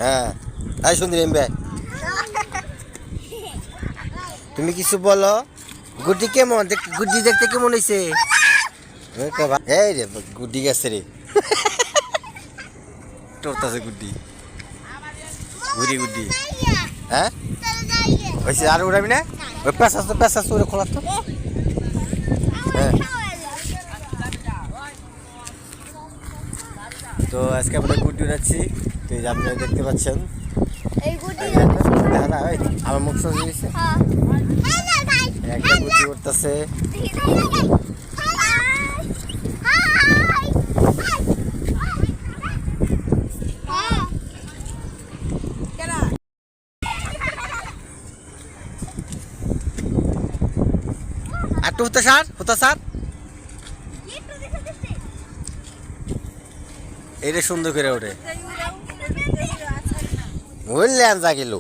হ্যাঁ তাই সুন্দরী এমবে তুমি কিছু বলো গুড্ডি কেমন গুড্ডি দেখতে কেমন হয়েছে এই রে গুড্ডি গেছে রে টোরতাছে গুড্ডি ঘুরি গুড্ডি হ্যাঁ হয়েছে আর উড়াবি না ওই পেঁচা ওরে খোলা তো হ্যাঁ তো আজকে আমরা গুড্ডি উড়াচ্ছি তো এই যে আপনারা দেখতে পাচ্ছেন আমার মুখ সঙ্গে গেছে একটা গুড্ডি উঠতেছে একটু হতে স্যার এটা সুন্দর করে ওঠে বললে আর যা গেল